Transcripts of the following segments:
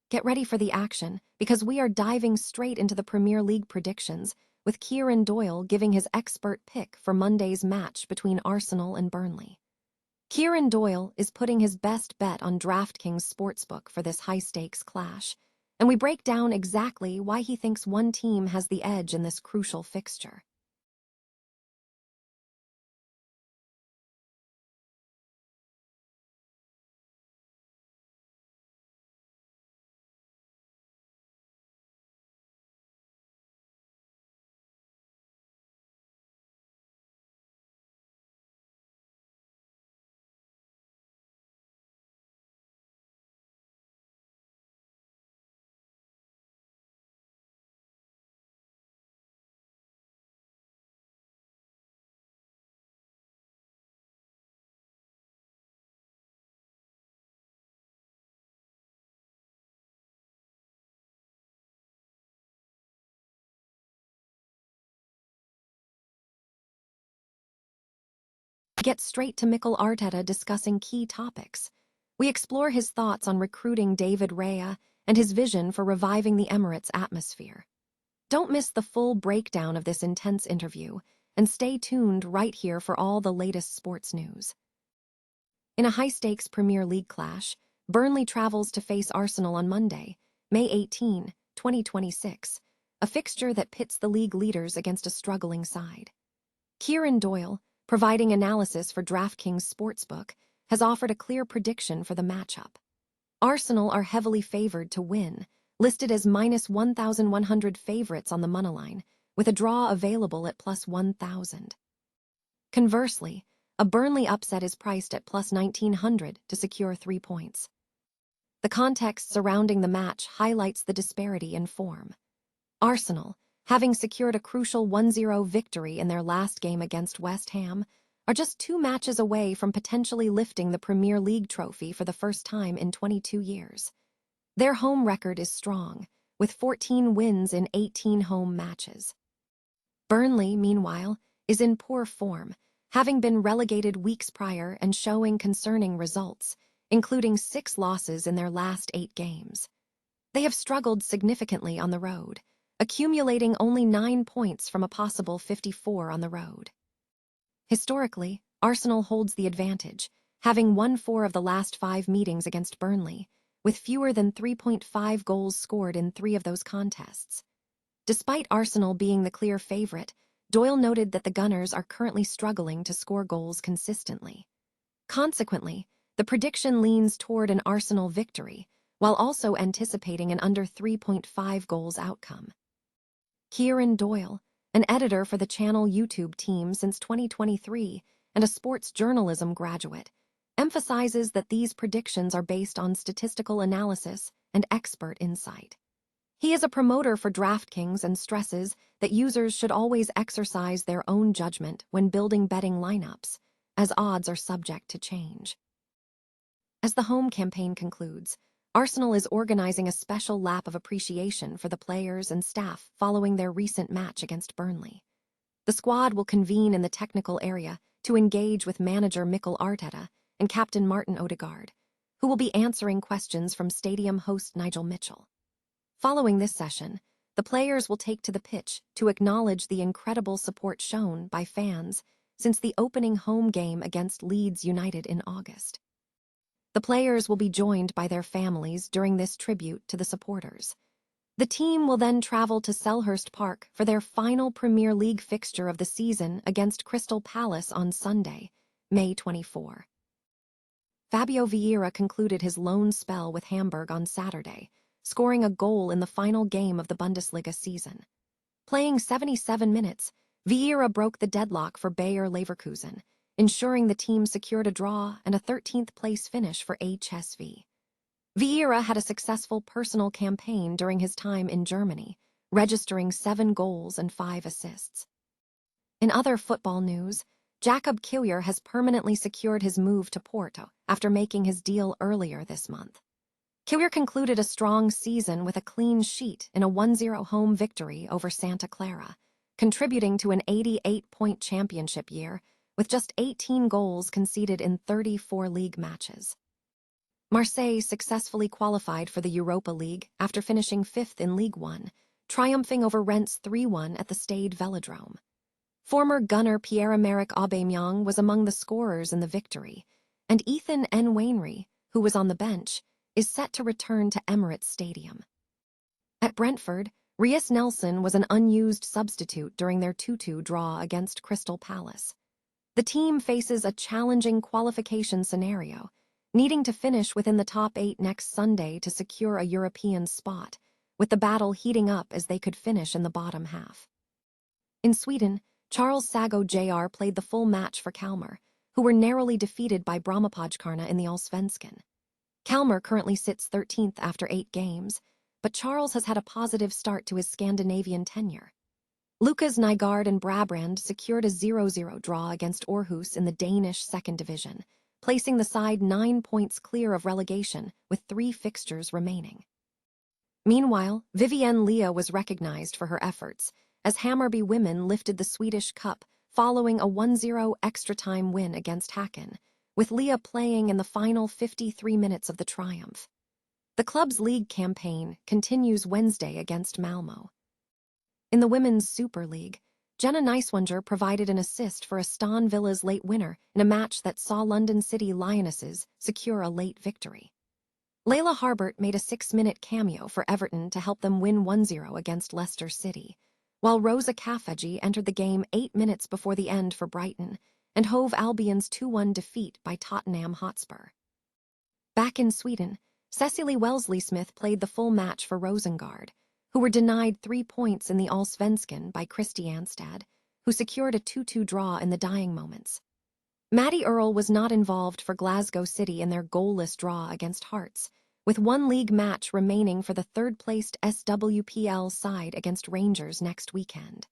Get ready for the action, because we are diving straight into the Premier League predictions, with Ciaran Doyle giving his expert pick for Monday's match between Arsenal and Burnley. Ciaran Doyle is putting his best bet on DraftKings Sportsbook for this high-stakes clash, and we break down exactly why he thinks one team has the edge in this crucial fixture. Get straight to Mikel Arteta discussing key topics. We explore his thoughts on recruiting David Raya and his vision for reviving the Emirates atmosphere. Don't miss the full breakdown of this intense interview, and stay tuned right here for all the latest sports news. In a high-stakes Premier League clash, Burnley travels to face Arsenal on Monday, May 18, 2026, a fixture that pits the league leaders against a struggling side. Ciaran Doyle, providing analysis for DraftKings Sportsbook, has offered a clear prediction for the matchup. Arsenal are heavily favored to win, listed as minus 1,100 favorites on the moneyline, with a draw available at plus 1,000. Conversely, a Burnley upset is priced at plus 1,900 to secure 3 points. The context surrounding the match highlights the disparity in form. Arsenal, having secured a crucial 1-0 victory in their last game against West Ham, are just 2 matches away from potentially lifting the Premier League trophy for the first time in 22 years. Their home record is strong, with 14 wins in 18 home matches. Burnley, meanwhile, is in poor form, having been relegated weeks prior and showing concerning results, including 6 losses in their last 8 games. They have struggled significantly on the road, accumulating only 9 points from a possible 54 on the road. Historically, Arsenal holds the advantage, having won 4 of the last 5 meetings against Burnley, with fewer than 3.5 goals scored in 3 of those contests. Despite Arsenal being the clear favorite, Doyle noted that the Gunners are currently struggling to score goals consistently. Consequently, the prediction leans toward an Arsenal victory, while also anticipating an under 3.5 goals outcome. Ciaran Doyle, an editor for the channel YouTube team since 2023 and a sports journalism graduate, emphasizes that these predictions are based on statistical analysis and expert insight. He is a promoter for DraftKings and stresses that users should always exercise their own judgment when building betting lineups, as odds are subject to change. As the home campaign concludes, Arsenal is organizing a special lap of appreciation for the players and staff following their recent match against Burnley. The squad will convene in the technical area to engage with manager Mikel Arteta and captain Martin Odegaard, who will be answering questions from stadium host Nigel Mitchell. Following this session, the players will take to the pitch to acknowledge the incredible support shown by fans since the opening home game against Leeds United in August. The players will be joined by their families during this tribute to the supporters. The team will then travel to Selhurst Park for their final Premier League fixture of the season against Crystal Palace on Sunday, May 24. Fabio Vieira concluded his loan spell with Hamburg on Saturday, scoring a goal in the final game of the Bundesliga season. Playing 77 minutes, Vieira broke the deadlock for Bayer Leverkusen, ensuring the team secured a draw and a 13th place finish for HSV. Vieira had a successful personal campaign during his time in Germany, registering 7 goals and 5 assists. In other football news, Jakub Kiwior has permanently secured his move to Porto after making his deal earlier this month. Kiwior concluded a strong season with a clean sheet in a 1-0 home victory over Santa Clara, contributing to an 88-point championship year with just 18 goals conceded in 34 league matches. Marseille successfully qualified for the Europa League after finishing 5th in Ligue 1, triumphing over Rennes 3-1 at the Stade Velodrome. Former gunner Pierre-Emerick Aubameyang was among the scorers in the victory, and Ethan Nwaneri, who was on the bench, is set to return to Emirates Stadium. At Brentford, Reiss Nelson was an unused substitute during their 2-2 draw against Crystal Palace. The team faces a challenging qualification scenario, needing to finish within the top 8 next Sunday to secure a European spot, with the battle heating up as they could finish in the bottom half. In Sweden, Charles Sago Jr. played the full match for Kalmar, who were narrowly defeated by Brommapojkarna in the Allsvenskan. Kalmar currently sits 13th after 8 games, but Charles has had a positive start to his Scandinavian tenure. Lucas Nygaard and Brabrand secured a 0-0 draw against Aarhus in the Danish second division, placing the side 9 points clear of relegation with 3 fixtures remaining. Meanwhile, Vivienne Leah was recognized for her efforts, as Hammarby women lifted the Swedish Cup following a 1-0 extra-time win against Häcken, with Leah playing in the final 53 minutes of the triumph. The club's league campaign continues Wednesday against Malmö. In the Women's Super League, Jenna Neiswanger provided an assist for Aston Villa's late winner in a match that saw London City Lionesses secure a late victory. Layla Harbert made a 6-minute cameo for Everton to help them win 1-0 against Leicester City, while Rosa Kafeji entered the game 8 minutes before the end for Brighton and Hove Albion's 2-1 defeat by Tottenham Hotspur. Back in Sweden, Cecily Wellesley-Smith played the full match for Rosengard, who were denied 3 points in the Allsvenskan by Kristianstad, who secured a 2-2 draw in the dying moments. Maddie Earle was not involved for Glasgow City in their goalless draw against Hearts, with 1 league match remaining for the third-placed SWPL side against Rangers next weekend.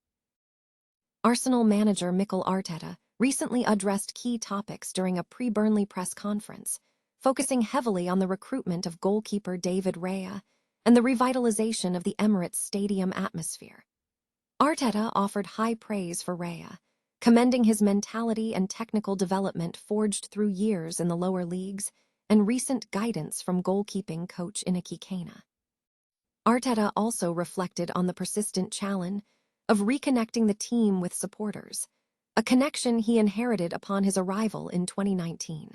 Arsenal manager Mikel Arteta recently addressed key topics during a pre-Burnley press conference, focusing heavily on the recruitment of goalkeeper David Raya and the revitalization of the Emirates Stadium atmosphere. Arteta offered high praise for Raya, commending his mentality and technical development forged through years in the lower leagues and recent guidance from goalkeeping coach Inaki Kana. Arteta also reflected on the persistent challenge of reconnecting the team with supporters, a connection he inherited upon his arrival in 2019.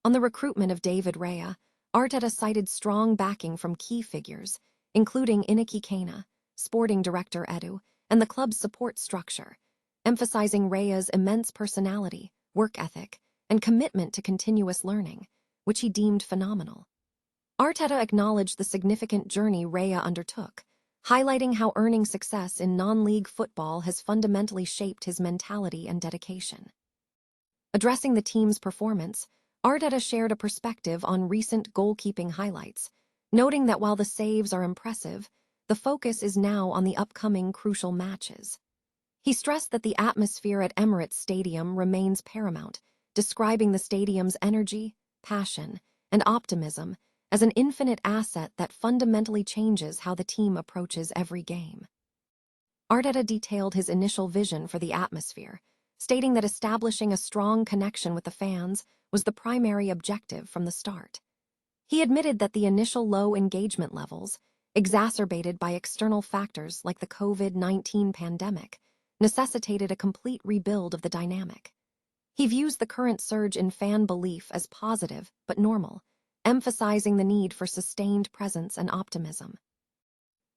On the recruitment of David Raya, Arteta cited strong backing from key figures, including Inaki Kana, sporting director Edu, and the club's support structure, emphasizing Raya's immense personality, work ethic, and commitment to continuous learning, which he deemed phenomenal. Arteta acknowledged the significant journey Raya undertook, highlighting how earning success in non-league football has fundamentally shaped his mentality and dedication. Addressing the team's performance, Arteta shared a perspective on recent goalkeeping highlights, noting that while the saves are impressive, the focus is now on the upcoming crucial matches. He stressed that the atmosphere at Emirates Stadium remains paramount, describing the stadium's energy, passion, and optimism as an infinite asset that fundamentally changes how the team approaches every game. Arteta detailed his initial vision for the atmosphere, stating that establishing a strong connection with the fans was the primary objective from the start. He admitted that the initial low engagement levels, exacerbated by external factors like the COVID-19 pandemic, necessitated a complete rebuild of the dynamic. He views the current surge in fan belief as positive but normal, emphasizing the need for sustained presence and optimism.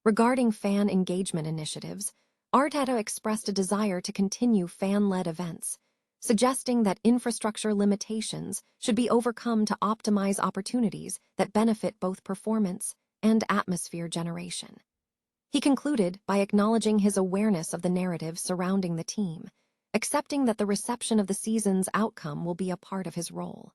Regarding fan engagement initiatives, Arteta expressed a desire to continue fan-led events, suggesting that infrastructure limitations should be overcome to optimize opportunities that benefit both performance and atmosphere generation. He concluded by acknowledging his awareness of the narrative surrounding the team, accepting that the reception of the season's outcome will be a part of his role.